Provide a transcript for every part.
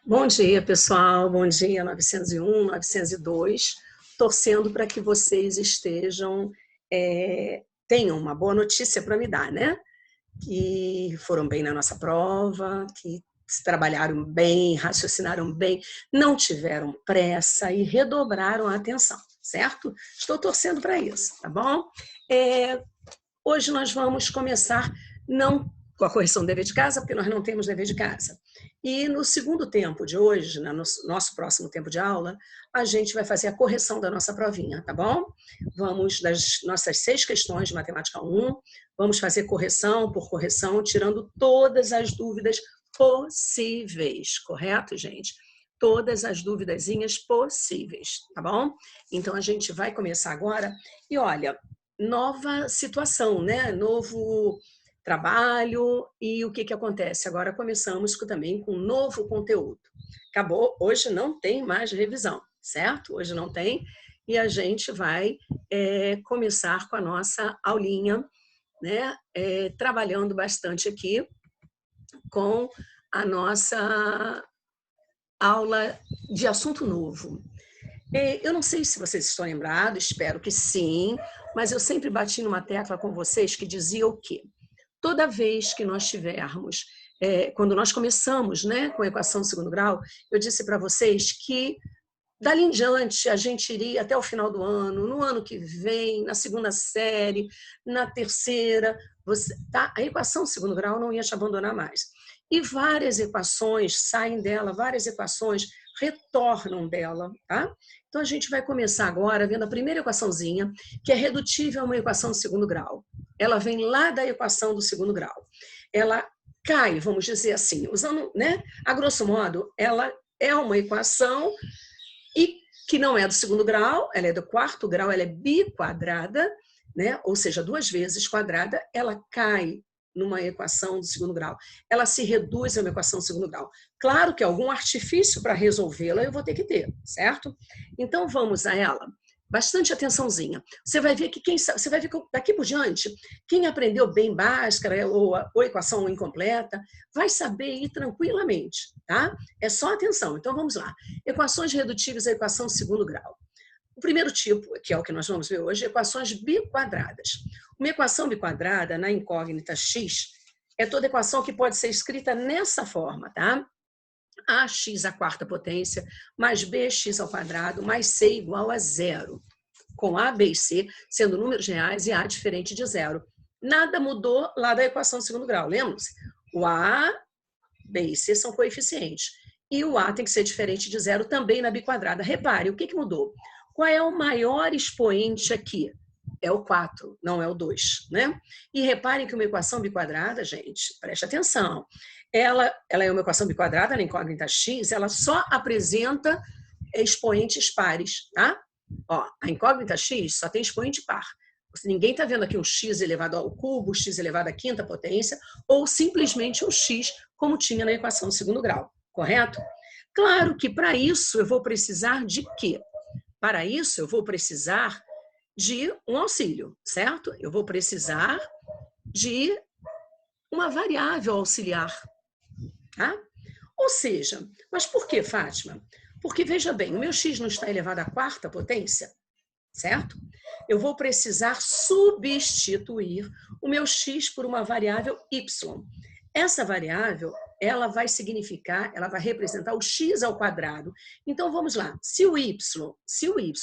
Bom dia, pessoal. Bom dia, 901, 902. Torcendo para que vocês tenham uma boa notícia para me dar, né? Que foram bem na nossa prova, que trabalharam bem, raciocinaram bem, não tiveram pressa e redobraram a atenção, certo? Estou torcendo para isso, tá bom? É, Hoje nós vamos começar não com a correção do dever de casa, porque nós não temos dever de casa. E no segundo tempo de hoje, no nosso próximo tempo de aula, a gente vai fazer a correção da nossa provinha, tá bom? Vamos, das nossas 6 questões de matemática 1, vamos fazer correção por correção, tirando todas as dúvidas possíveis, correto, gente? Todas as duvidazinhas possíveis, tá bom? Então a gente vai começar agora. E olha, nova situação, né? Novo trabalho e o que acontece? Agora começamos também com um novo conteúdo. Acabou, hoje não tem mais revisão, certo? Hoje não tem e a gente vai começar com a nossa aulinha, né? Trabalhando bastante aqui com a nossa aula de assunto novo. Eu não sei se vocês estão lembrados, espero que sim, mas eu sempre bati numa tecla com vocês que dizia o quê? Toda vez que nós tivermos, quando nós começamos, né, com a equação de segundo grau, eu disse para vocês que dali em diante a gente iria até o final do ano, no ano que vem, na segunda série, na terceira, a equação de segundo grau não ia te abandonar mais. E várias equações saem dela, várias equações retornam dela, tá? Então a gente vai começar agora vendo a primeira equaçãozinha, que é redutível a uma equação de segundo grau. Ela vem lá da equação do segundo grau. Ela cai, vamos dizer assim, usando, né? A grosso modo, ela é uma equação e que não é do segundo grau, ela é do quarto grau, ela é biquadrada, né? Ou seja, 2 vezes quadrada, ela cai numa equação do segundo grau. Ela se reduz a uma equação do segundo grau. Claro que algum artifício para resolvê-la eu vou ter que ter, certo? Então vamos a ela. Bastante atençãozinha. Você vai ver que você vai ver que daqui por diante, quem aprendeu bem Bhaskara ou equação incompleta, vai saber ir tranquilamente, tá? É só atenção. Então vamos lá. Equações redutíveis à equação de segundo grau. O primeiro tipo, que é o que nós vamos ver hoje, equações biquadradas. Uma equação biquadrada na incógnita x é toda equação que pode ser escrita nessa forma, tá? Ax à quarta potência mais bx ao quadrado mais c igual a zero, com a, b e c sendo números reais e a diferente de zero. Nada mudou lá da equação de segundo grau, lembram-se? O a, b e c são coeficientes. E o a tem que ser diferente de zero também na biquadrada. Repare, o que mudou? Qual é o maior expoente aqui? É o 4, não é o 2, né? E reparem que uma equação biquadrada, gente, preste atenção, ela é uma equação biquadrada na incógnita x, ela só apresenta expoentes pares, tá? Ó, a incógnita x só tem expoente par. Ninguém está vendo aqui um x elevado ao cubo, x elevado à quinta potência, ou simplesmente um x, como tinha na equação de segundo grau, correto? Claro que para isso eu vou precisar de quê? Para isso eu vou precisar de um auxílio, certo? Eu vou precisar de uma variável auxiliar, tá? Ou seja, mas por que, Fátima? Porque, veja bem, o meu x não está elevado à quarta potência, certo? Eu vou precisar substituir o meu x por uma variável y. Essa variável, ela vai significar, ela vai representar o x ao quadrado. Então, vamos lá. Se o y,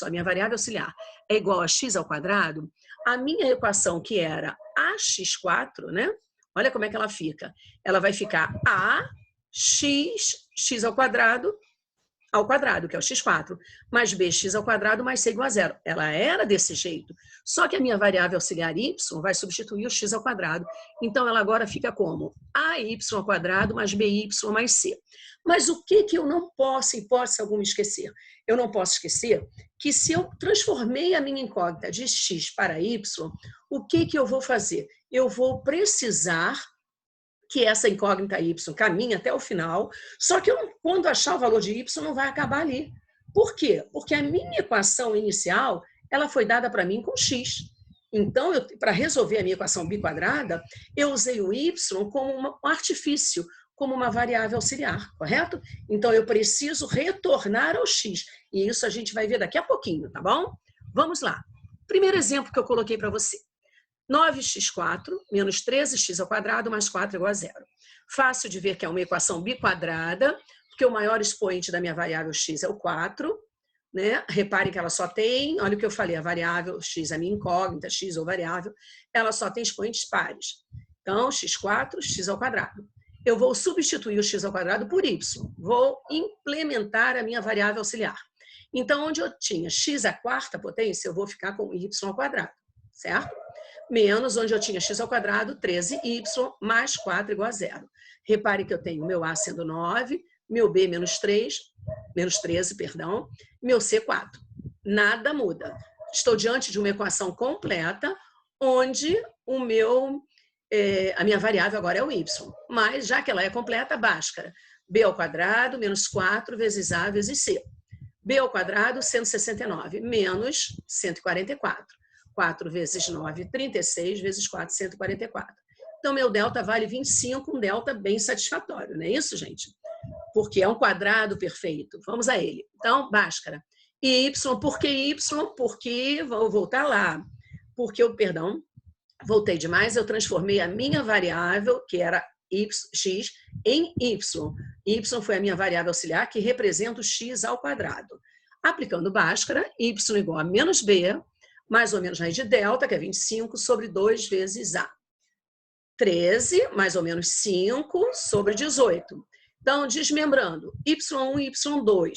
a minha variável auxiliar, é igual a x ao quadrado, a minha equação, que era ax4, né? Olha como é que ela fica. Ela vai ficar x ao quadrado, que é o x4, mais bx ao quadrado mais c igual a zero. Ela era desse jeito. Só que a minha variável auxiliar y vai substituir o x ao quadrado. Então, ela agora fica como ay ao quadrado mais by mais c. Mas o que eu não posso, em hipótese alguma, esquecer? Eu não posso esquecer que se eu transformei a minha incógnita de x para y, o que eu vou fazer? Eu vou precisar que essa incógnita y caminha até o final, só que quando achar o valor de y, não vai acabar ali. Por quê? Porque a minha equação inicial, ela foi dada para mim com x. Então, para resolver a minha equação biquadrada, eu usei o y como um artifício, como uma variável auxiliar, correto? Então, eu preciso retornar ao x. E isso a gente vai ver daqui a pouquinho, tá bom? Vamos lá. Primeiro exemplo que eu coloquei para você. 9x4 menos 13x² mais 4 igual a zero. Fácil de ver que é uma equação biquadrada, porque o maior expoente da minha variável x é o 4, né? Reparem que ela só tem, olha o que eu falei, a variável x, a minha incógnita, x ou variável, ela só tem expoentes pares. Então, x4, x². Eu vou substituir o x² por y. Vou implementar a minha variável auxiliar. Então, onde eu tinha x à quarta potência, eu vou ficar com y², certo? Menos onde eu tinha x² 13y mais 4 igual a zero. Repare que eu tenho meu a sendo 9, meu b menos 13, perdão, meu c 4. Nada muda. Estou diante de uma equação completa, onde a minha variável agora é o y. Mas, já que ela é completa, Bhaskara, b² menos 4 vezes a vezes c. b², 169, menos 144. 4 vezes 9, 36, vezes 4, 144. Então, meu delta vale 25, um delta bem satisfatório, não é isso, gente? Porque é um quadrado perfeito. Vamos a ele. Então, Bhaskara. E y, por que y? Porque, vou voltar lá, porque voltei demais, eu transformei a minha variável, que era x, em y. Y foi a minha variável auxiliar, que representa o x². Aplicando Bhaskara, y igual a menos b, mais ou menos raiz de delta, que é 25, sobre 2 vezes a. 13, mais ou menos 5, sobre 18. Então, desmembrando, y1 e y2.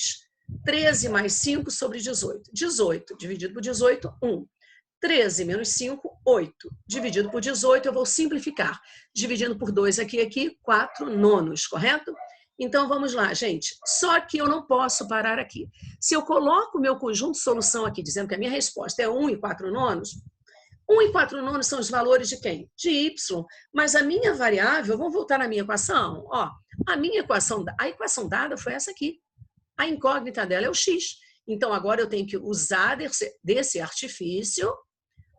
13 mais 5 sobre 18. 18 dividido por 18, 1. 13 menos 5, 8. Dividido por 18, eu vou simplificar. Dividindo por 2 aqui, 4 nonos, correto? Então, vamos lá, gente. Só que eu não posso parar aqui. Se eu coloco o meu conjunto de solução aqui, dizendo que a minha resposta é 1 e 4 nonos, 1 e 4 nonos são os valores de quem? De y. Mas a minha variável, vamos voltar na minha equação? Ó, a equação dada foi essa aqui. A incógnita dela é o x. Então, agora eu tenho que usar desse artifício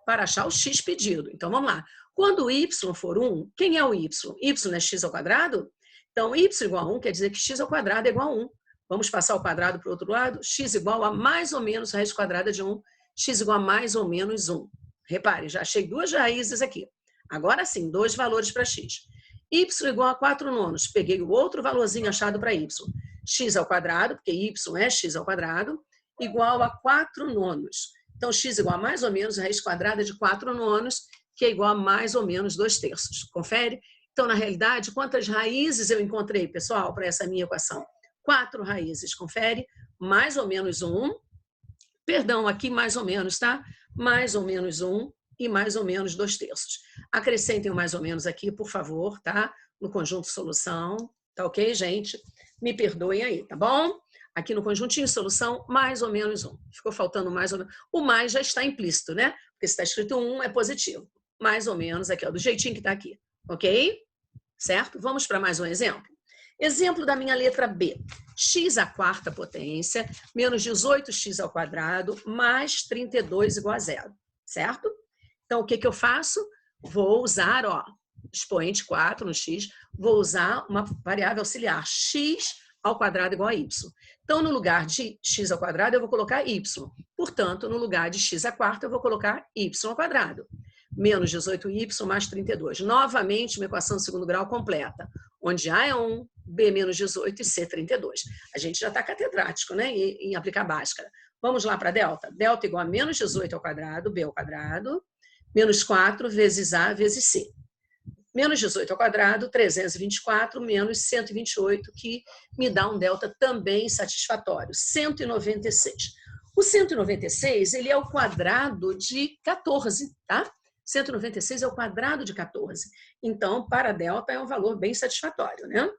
para achar o x pedido. Então, vamos lá. Quando o y for 1, quem é o y? Y é x²? Então, y igual a 1 quer dizer que x² é igual a 1. Vamos passar o quadrado para o outro lado? X igual a mais ou menos raiz quadrada de 1. X igual a mais ou menos 1. Repare, já achei duas raízes aqui. Agora sim, dois valores para x. Y igual a 4 nonos. Peguei o outro valorzinho achado para y. X², porque y é x², igual a 4 nonos. Então, x igual a mais ou menos raiz quadrada de 4 nonos, que é igual a mais ou menos 2/3. Confere? Então, na realidade, quantas raízes eu encontrei, pessoal, para essa minha equação? 4 raízes. Confere? Mais ou menos 1. Perdão, aqui mais ou menos, tá? Mais ou menos 1 e mais ou menos 2/3. Acrescentem o mais ou menos aqui, por favor, tá? No conjunto solução. Tá ok, gente? Me perdoem aí, tá bom? Aqui no conjuntinho solução, mais ou menos 1. Ficou faltando mais ou menos. O mais já está implícito, né? Porque se está escrito 1, é positivo. Mais ou menos aqui, ó, do jeitinho que está aqui. Ok? Certo? Vamos para mais um exemplo? Exemplo da minha letra B. X à quarta potência menos 18x² mais 32 igual a zero. Certo? Então, o que eu faço? Vou usar, ó, expoente 4 no x, vou usar uma variável auxiliar, x² igual a y. Então, no lugar de x², eu vou colocar y. Portanto, no lugar de x², eu vou colocar y². Menos 18y mais 32. Novamente, uma equação de segundo grau completa, onde A é 1, B menos 18 e C 32. A gente já está catedrático, né, em aplicar Bhaskara. Vamos lá para delta. Delta igual a menos 18², B², menos 4 vezes A vezes C. Menos 18², 324, menos 128, que me dá um delta também satisfatório, 196. O 196, ele é o quadrado de 14, tá? 196 é o quadrado de 14. Então, para delta é um valor bem satisfatório, né?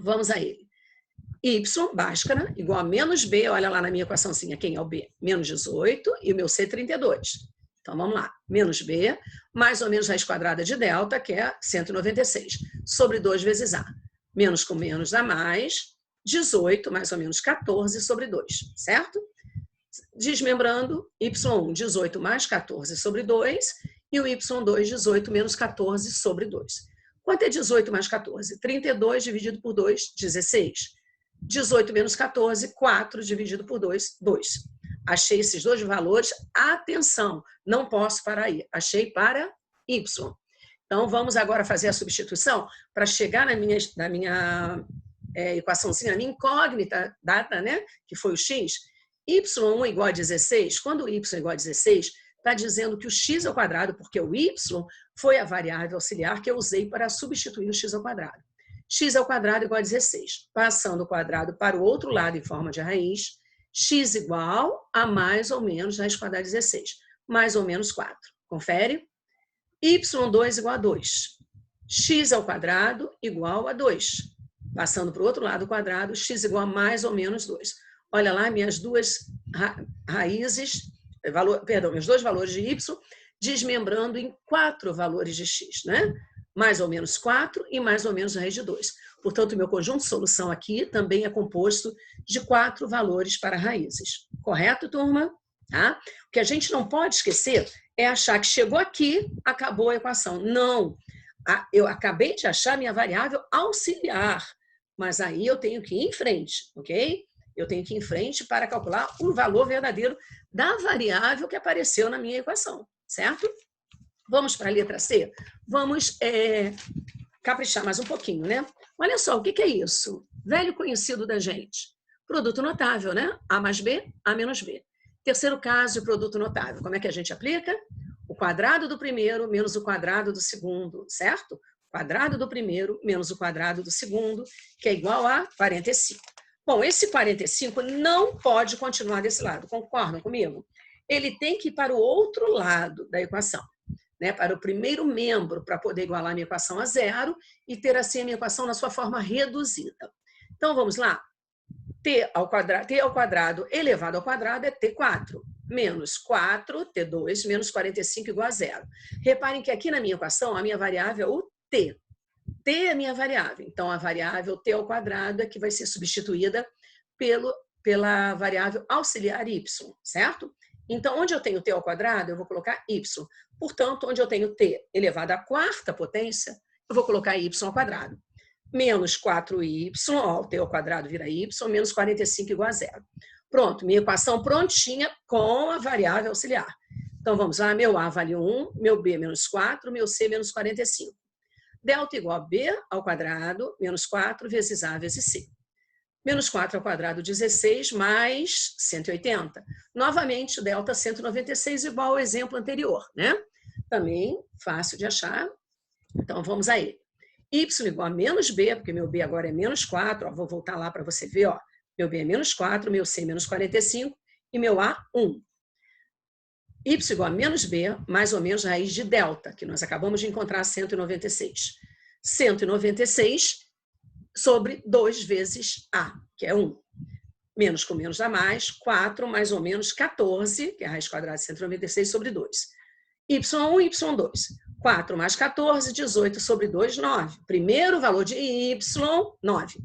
Vamos a ele. Y, Bhaskara, igual a menos B, olha lá na minha equaçãozinha, quem é o B? Menos 18 e o meu C, 32. Então, vamos lá. Menos B, mais ou menos raiz quadrada de delta, que é 196, sobre 2 vezes A. Menos com menos dá mais, 18, mais ou menos 14 sobre 2, certo? Desmembrando, y1, 18 mais 14 sobre 2, e o y2, 18 menos 14 sobre 2. Quanto é 18 mais 14? 32 dividido por 2, 16. 18 menos 14, 4 dividido por 2, 2. Achei esses dois valores. Atenção, não posso parar aí. Achei para y. Então, vamos agora fazer a substituição para chegar na minha equaçãozinha, na minha incógnita data, né, que foi o x. y1 igual a 16. Quando y igual a 16, está dizendo que o x ao quadrado, porque o y foi a variável auxiliar que eu usei para substituir o x ao quadrado. X ao quadrado igual a 16. Passando o quadrado para o outro lado em forma de raiz, x igual a mais ou menos raiz quadrada de 16. Mais ou menos 4. Confere? y2 igual a 2. X ao quadrado igual a 2. Passando para o outro lado do quadrado, x igual a mais ou menos 2. Olha lá, minhas duas raízes, meus dois valores de y, desmembrando em 4 valores de x, né? Mais ou menos 4 e mais ou menos raiz de 2. Portanto, o meu conjunto de solução aqui também é composto de 4 valores para raízes. Correto, turma? Tá? O que a gente não pode esquecer é achar que chegou aqui, acabou a equação. Não. Eu acabei de achar minha variável auxiliar, mas aí eu tenho que ir em frente, ok? Eu tenho que ir em frente para calcular o valor verdadeiro da variável que apareceu na minha equação, certo? Vamos para a letra C? Vamos caprichar mais um pouquinho, né? Olha só, o que é isso? Velho conhecido da gente. Produto notável, né? A mais B, A menos B. Terceiro caso de produto notável. Como é que a gente aplica? O quadrado do primeiro menos o quadrado do segundo, certo? Quadrado do primeiro menos o quadrado do segundo, que é igual a 45. Bom, esse 45 não pode continuar desse lado, concordam comigo? Ele tem que ir para o outro lado da equação, né? Para o primeiro membro, para poder igualar a minha equação a zero e ter assim a minha equação na sua forma reduzida. Então, vamos lá. T ao quadrado elevado ao quadrado é T4, menos 4, T2, menos 45 igual a zero. Reparem que aqui na minha equação, a minha variável é o T. T é a minha variável. Então, a variável T ao quadrado é que vai ser substituída pela variável auxiliar Y, certo? Então, onde eu tenho T ao quadrado, eu vou colocar Y. Portanto, onde eu tenho T elevado à quarta potência, eu vou colocar Y ao quadrado. Menos 4y, ó, o T ao quadrado vira y, menos 45 igual a zero. Pronto, minha equação prontinha com a variável auxiliar. Então, vamos lá, meu A vale 1, meu B menos 4, meu C menos 45. Delta igual a B ao quadrado, menos 4 vezes A vezes C. Menos 4 ao quadrado, 16, mais 180. Novamente, delta 196 igual ao exemplo anterior, né? Também fácil de achar. Então, vamos a ele. Y igual a menos B, porque meu B agora é menos 4, ó, vou voltar lá para você ver, ó. Meu B é menos 4, meu C é menos 45 e meu A, 1. Y igual a menos B, mais ou menos raiz de delta, que nós acabamos de encontrar 196. 196 sobre 2 vezes A, que é 1. Menos com menos dá mais, 4 mais ou menos 14, que é a raiz quadrada de 196 sobre 2. Y1 e Y2. 4 mais 14, 18 sobre 2, 9. Primeiro valor de Y, 9.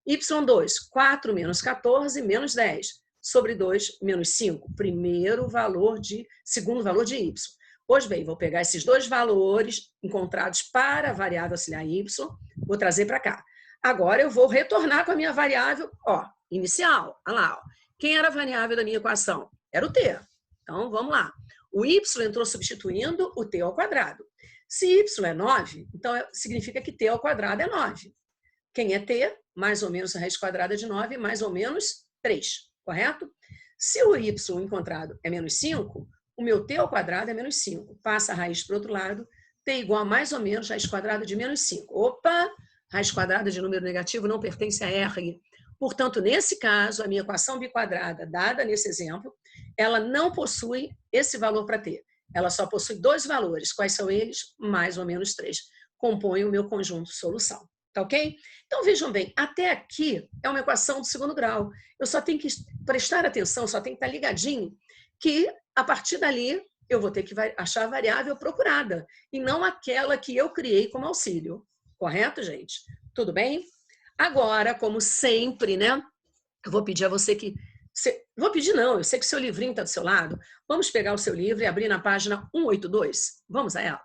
Y2, 4 menos 14, menos 10. Sobre 2, menos 5. Segundo valor de Y. Pois bem, vou pegar esses dois valores encontrados para a variável auxiliar Y, vou trazer para cá. Agora eu vou retornar com a minha variável, ó, inicial. Olha lá, ó. Quem era a variável da minha equação? Era o T. Então, vamos lá. O Y entrou substituindo o T ao quadrado. Se Y é 9, então significa que T ao quadrado é 9. Quem é T? Mais ou menos a raiz quadrada de 9, mais ou menos 3, correto? Se o Y encontrado é menos 5, o meu T ao quadrado é menos 5. Passa a raiz para o outro lado, T igual a mais ou menos raiz quadrada de menos 5. Opa! Raiz quadrada de número negativo não pertence a R. Portanto, nesse caso, a minha equação biquadrada, dada nesse exemplo, ela não possui esse valor para T. Ela só possui dois valores. Quais são eles? Mais ou menos 3. Compõem o meu conjunto de solução. Tá ok? Então, vejam bem, até aqui é uma equação do segundo grau. Eu só tenho que prestar atenção, só tenho que estar ligadinho, que a partir dali eu vou ter que achar a variável procurada, e não aquela que eu criei como auxílio. Correto, gente? Tudo bem? Agora, como sempre, né? Eu vou pedir a você que Vou pedir não, eu sei que o seu livrinho está do seu lado. Vamos pegar o seu livro e abrir na página 182. Vamos a ela.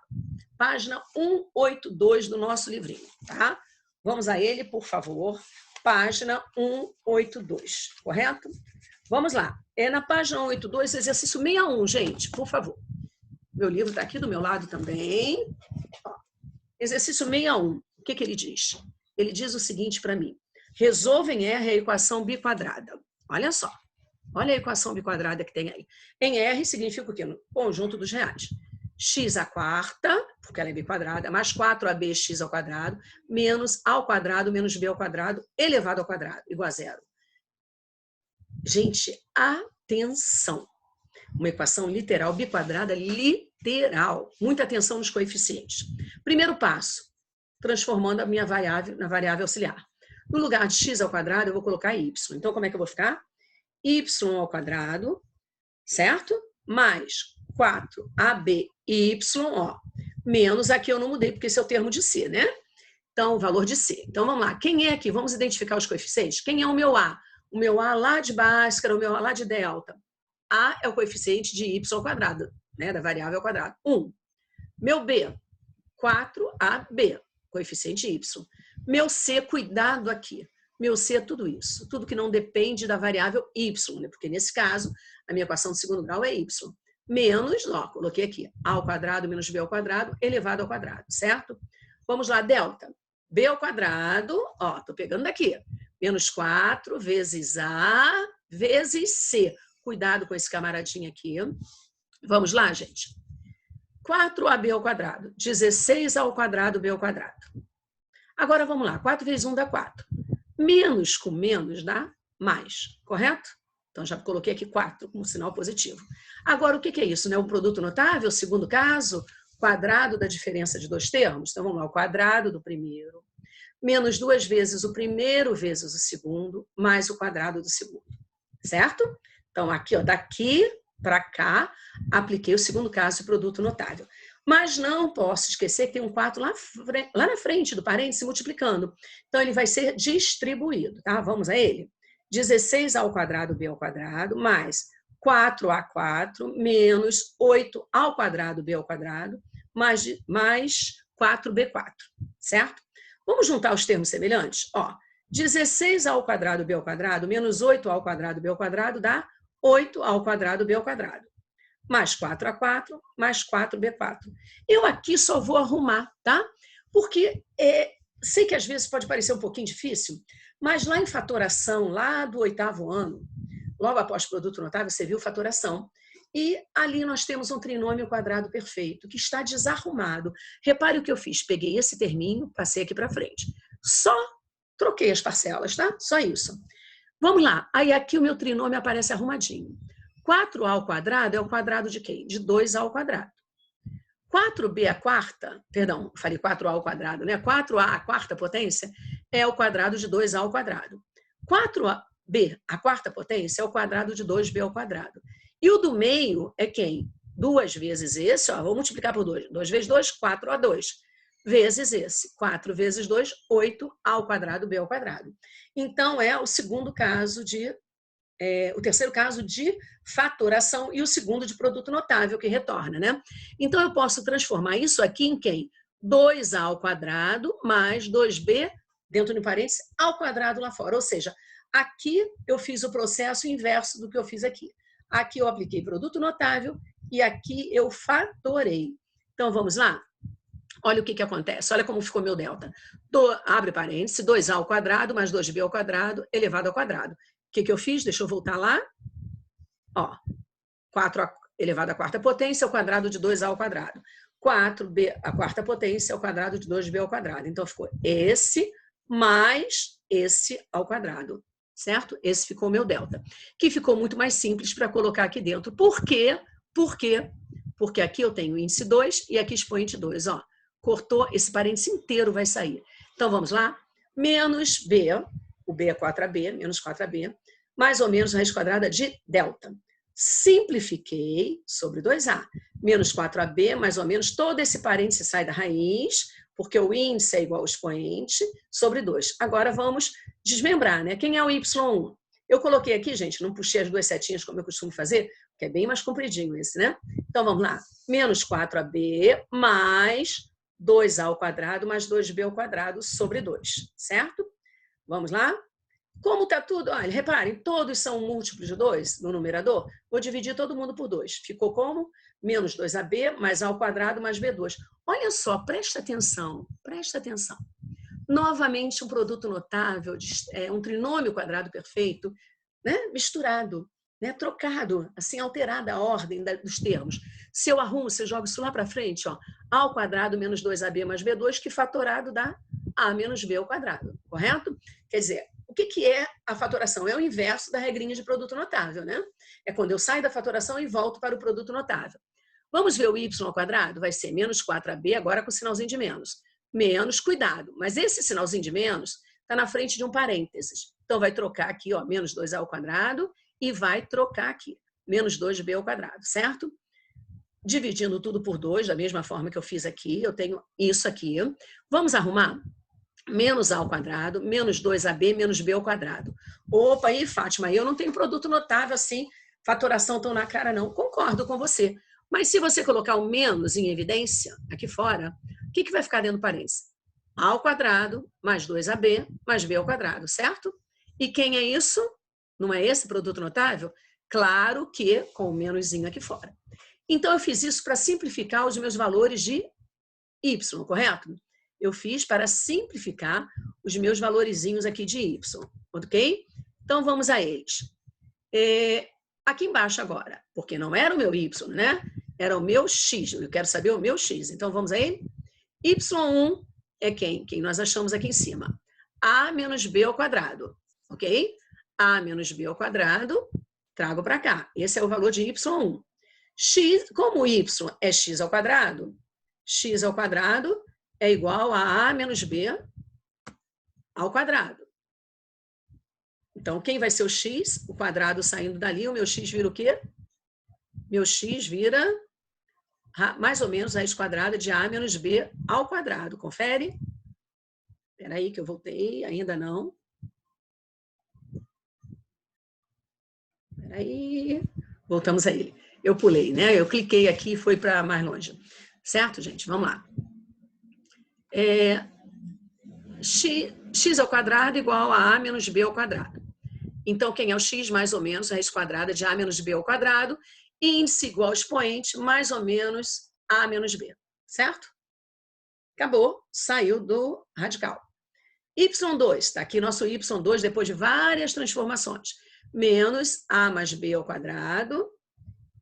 Página 182 do nosso livrinho, tá? Vamos a ele, por favor. Página 182, correto? Vamos lá. É na página 182, exercício 61, gente, por favor. Meu livro está aqui do meu lado também. Ó, exercício 61. O que ele diz? Ele diz o seguinte para mim. Resolva em R a equação biquadrada. Olha só. Olha a equação biquadrada que tem aí. Em R significa o quê? No conjunto dos reais. X à quarta, porque ela é biquadrada, mais 4ab(x) ao quadrado, menos a ao quadrado, menos b ao quadrado, elevado ao quadrado, igual a zero. Gente, atenção. Uma equação literal, biquadrada, literal. Muita atenção nos coeficientes. Primeiro passo, transformando a minha variável na variável auxiliar. No lugar de x ao quadrado, eu vou colocar y. Então, como é que eu vou ficar? Y ao quadrado, certo? Mais 4aby, ó. Menos, aqui eu não mudei, porque esse é o termo de C, né? Então, o valor de C. Então, vamos lá. Quem é aqui? Vamos identificar os coeficientes? Quem é o meu A? O meu A lá de Bhaskara, o meu A lá de delta. A é o coeficiente de y ao quadrado, né? Da variável ao quadrado. 1. Meu B, 4ab, coeficiente y. Meu C, cuidado aqui. Meu C é tudo isso. Tudo que não depende da variável y, né? Porque nesse caso, a minha equação de segundo grau é y. Menos, ó, coloquei aqui, a ao quadrado menos b ao quadrado elevado ao quadrado, certo? Vamos lá, delta. B ao quadrado, ó, tô pegando daqui. Menos 4 vezes A vezes C. Cuidado com esse camaradinho aqui. Vamos lá, gente. 4ab ao quadrado. 16 ao quadrado b ao quadrado. Agora, vamos lá. 4 vezes 1 dá 4. Menos com menos dá mais, correto? Então, já coloquei aqui 4 como sinal positivo. Agora, o que é isso? Né? O produto notável, segundo caso, quadrado da diferença de dois termos. Então, vamos lá. O quadrado do primeiro, menos 2 vezes o primeiro vezes o segundo, mais o quadrado do segundo. Certo? Então, aqui, ó, daqui para cá, apliquei o segundo caso de produto notável. Mas não posso esquecer que tem um 4 lá na frente do parênteses multiplicando. Então, ele vai ser distribuído, tá? Vamos a ele. 16 ao quadrado b ao quadrado, mais 4a4, menos 8 ao quadrado b ao quadrado, mais 4b4, certo? Vamos juntar os termos semelhantes? Ó, 16 ao quadrado b ao quadrado, menos 8 ao quadrado b ao quadrado, dá 8 ao quadrado b ao quadrado. Mais 4a4, mais 4b4. Eu aqui só vou arrumar, tá? Porque sei que às vezes pode parecer um pouquinho difícil, mas lá em fatoração, lá do 8º ano, logo após produto notável, você viu fatoração. E ali nós temos um trinômio quadrado perfeito, que está desarrumado. Repare o que eu fiz. Peguei esse terminho, passei aqui para frente. Só troquei as parcelas, tá? Só isso. Vamos lá. Aí aqui o meu trinômio aparece arrumadinho. 4a ao quadrado é o quadrado de quem? De 2a ao quadrado. 4b à quarta, perdão, falei 4a ao quadrado, né? 4a à quarta potência é o quadrado de 2a ao quadrado. 4b à quarta potência é o quadrado de 2b ao quadrado. E o do meio é quem? 2 vezes esse, ó, vou multiplicar por 2. 2 vezes 2, 4a2. Vezes esse, 4 vezes 2, 8 ao quadrado b ao quadrado. Então, é o segundo caso o terceiro caso de fatoração e o segundo de produto notável que retorna, né? Então, eu posso transformar isso aqui em quem? 2a ao quadrado mais 2b, dentro de parênteses, ao quadrado lá fora. Ou seja, aqui eu fiz o processo inverso do que eu fiz aqui. Aqui eu apliquei produto notável e aqui eu fatorei. Então, vamos lá? Olha o que acontece. Olha como ficou meu delta. Abre parênteses, 2a ao quadrado mais 2b ao quadrado elevado ao quadrado. O que eu fiz? Deixa eu voltar lá. Ó, 4 elevado à quarta potência é o quadrado de 2a ao quadrado. 4b à quarta potência é o quadrado de 2b ao quadrado. Então, ficou esse mais esse ao quadrado, certo? Esse ficou o meu delta, que ficou muito mais simples para colocar aqui dentro. Por quê? Por quê? Porque aqui eu tenho índice 2 e aqui expoente 2. Ó, cortou, esse parênteses inteiro vai sair. Então, vamos lá. Menos b, o b é 4ab, menos 4ab, mais ou menos raiz quadrada de delta. Simplifiquei sobre 2a. Menos 4ab, mais ou menos, todo esse parênteses sai da raiz, porque o índice é igual ao expoente, sobre 2. Agora vamos desmembrar, né? Quem é o y1? Eu coloquei aqui, gente, não puxei as duas setinhas como eu costumo fazer, que é bem mais compridinho esse, né? Então, vamos lá. Menos 4AB mais 2A ao quadrado mais 2B ao quadrado sobre 2, certo? Vamos lá? Como está tudo? Olha, reparem, todos são múltiplos de 2 no numerador. Vou dividir todo mundo por 2. Ficou como? Menos 2AB mais A ao quadrado mais B2. Olha só, presta atenção, presta atenção. Novamente, um produto notável, um trinômio quadrado perfeito, né? Misturado, né? Trocado, assim, alterada a ordem dos termos. Se eu arrumo, se eu jogo isso lá para frente, ó, A ao quadrado menos 2AB mais B2, que fatorado dá A menos B ao quadrado, correto? Quer dizer, o que é a fatoração? É o inverso da regrinha de produto notável, né? É quando eu saio da fatoração e volto para o produto notável. Vamos ver o y ao quadrado? Vai ser menos 4AB, agora com sinalzinho de menos. Menos, cuidado, mas esse sinalzinho de menos está na frente de um parênteses. Então, vai trocar aqui, ó, menos 2A ao quadrado e vai trocar aqui, menos 2B ao quadrado, certo? Dividindo tudo por 2, da mesma forma que eu fiz aqui, eu tenho isso aqui. Vamos arrumar? Menos A ao quadrado, menos 2AB, menos B ao quadrado. Opa, aí, Fátima, eu não tenho produto notável assim, fatoração tão na cara, não. Concordo com você. Mas se você colocar o menos em evidência, aqui fora, o que vai ficar dentro do parênteses? A ao quadrado mais 2AB mais B ao quadrado, certo? E quem é isso? Não é esse produto notável? Claro que com o menoszinho aqui fora. Então, eu fiz isso para simplificar os meus valores de y, correto? Eu fiz para simplificar os meus valorezinhos aqui de y, ok? Então, vamos a eles. Aqui embaixo agora, porque não era o meu y, né? Era o meu x, eu quero saber o meu x. Então, vamos aí? Y1 é quem? Quem nós achamos aqui em cima. A menos B ao quadrado, ok? A menos B ao quadrado, trago para cá. Esse é o valor de Y1. X, como Y é x ao quadrado é igual a A menos B ao quadrado. Então, quem vai ser o x? O quadrado saindo dali, o meu x vira o quê? Meu x vira mais ou menos raiz quadrada de A menos B ao quadrado. Confere? Espera aí que eu voltei, ainda não. Espera aí. Voltamos a ele. Eu pulei, né? Eu cliquei aqui e foi para mais longe. Certo, gente? Vamos lá. X ao quadrado igual a A menos B ao quadrado. Então, quem é o x? Mais ou menos raiz quadrada de A menos B ao quadrado. Índice igual ao expoente, mais ou menos A menos B. Certo? Acabou. Saiu do radical. Y2, está aqui nosso Y2 depois de várias transformações. Menos A mais B ao quadrado.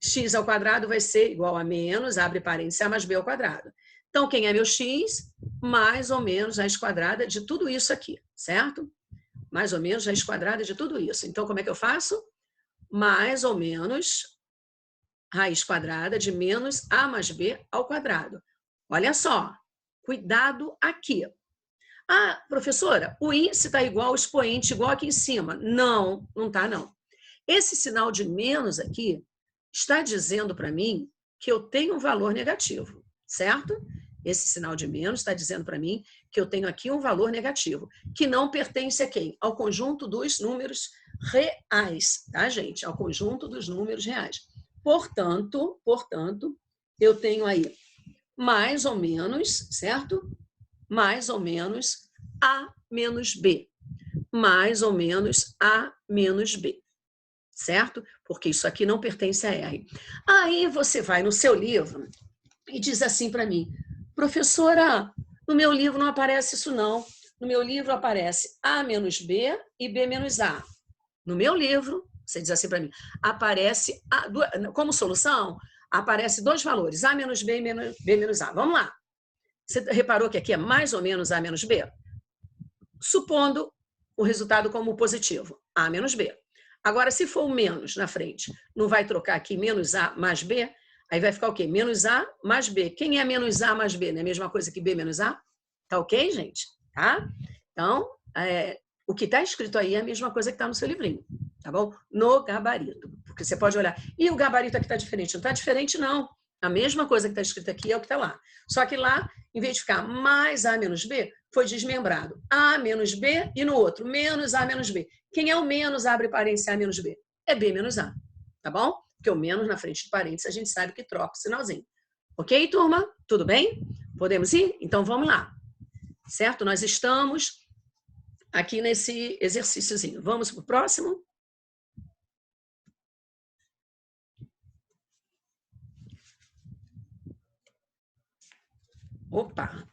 X ao quadrado vai ser igual a menos, abre parênteses, A mais B ao quadrado. Então, quem é meu x? Mais ou menos raiz quadrada de tudo isso aqui, certo? Mais ou menos raiz quadrada de tudo isso. Então, como é que eu faço? Mais ou menos raiz quadrada de menos A mais B ao quadrado. Olha só, cuidado aqui. Ah, professora, o índice está igual ao expoente, igual aqui em cima. Não, não está, não. Esse sinal de menos aqui está dizendo para mim que eu tenho um valor negativo, certo? Esse sinal de menos está dizendo para mim que eu tenho aqui um valor negativo, que não pertence a quem? Ao conjunto dos números reais, tá, gente? Ao conjunto dos números reais. Portanto, eu tenho aí mais ou menos, certo? Mais ou menos A menos B. Mais ou menos A menos B. Certo? Porque isso aqui não pertence a R. Aí você vai no seu livro e diz assim para mim, professora, no meu livro não aparece isso não. No meu livro aparece A menos B e B menos A. No meu livro, você diz assim para mim, aparece, como solução, aparece dois valores, A menos B e B menos A. Vamos lá. Você reparou que aqui é mais ou menos A menos B? Supondo o resultado como positivo, A menos B. Agora, se for o menos na frente, não vai trocar aqui menos A mais B? Aí vai ficar o quê? Menos A mais B. Quem é menos A mais B? Não é a mesma coisa que B menos A? Tá ok, gente? Tá? Então, o que está escrito aí é a mesma coisa que está no seu livrinho, tá bom? No gabarito. Porque você pode olhar, e o gabarito aqui está diferente? Não está diferente, não. A mesma coisa que está escrita aqui é o que está lá. Só que lá, em vez de ficar mais A menos B, foi desmembrado. A menos B e no outro, menos A menos B. Quem é o menos, abre parênteses, A menos B? É B menos A, tá bom? Porque o menos na frente de parênteses, a gente sabe que troca o sinalzinho. Ok, turma? Tudo bem? Podemos ir? Então, vamos lá. Certo? Nós estamos aqui nesse exercíciozinho. Vamos para o próximo? Opa,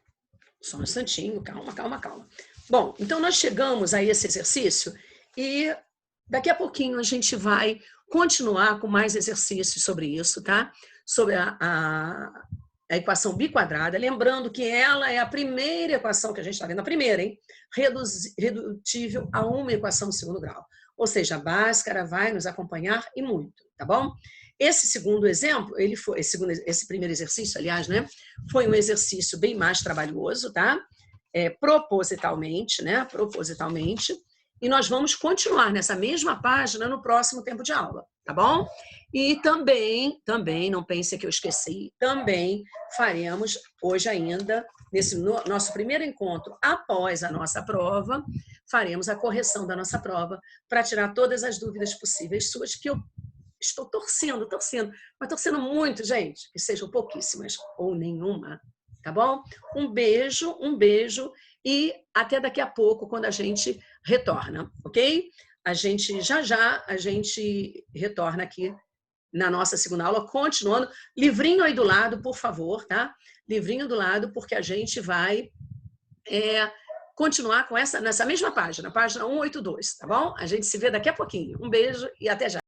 só um instantinho, calma, calma, calma. Bom, então nós chegamos a esse exercício e daqui a pouquinho a gente vai continuar com mais exercícios sobre isso, tá? Sobre a equação biquadrada, lembrando que ela é a primeira equação que a gente está vendo, a primeira, hein? Redutível a uma equação de segundo grau. Ou seja, a Bhaskara vai nos acompanhar e muito, tá bom? Esse segundo exemplo, ele foi, esse primeiro exercício, aliás, né? Foi um exercício bem mais trabalhoso, tá? Propositalmente, né? Propositalmente. E nós vamos continuar nessa mesma página no próximo tempo de aula, tá bom? E também, não pense que eu esqueci, também faremos hoje ainda, nesse nosso primeiro encontro após a nossa prova, faremos a correção da nossa prova para tirar todas as dúvidas possíveis suas, que eu estou torcendo, mas torcendo muito, gente, que sejam pouquíssimas ou nenhuma, tá bom? Um beijo e até daqui a pouco, quando a gente retorna, ok? A gente, já, a gente retorna aqui na nossa segunda aula, continuando. Livrinho aí do lado, por favor, tá? Livrinho do lado, porque a gente vai continuar com nessa mesma página, página 182, tá bom? A gente se vê daqui a pouquinho. Um beijo e até já.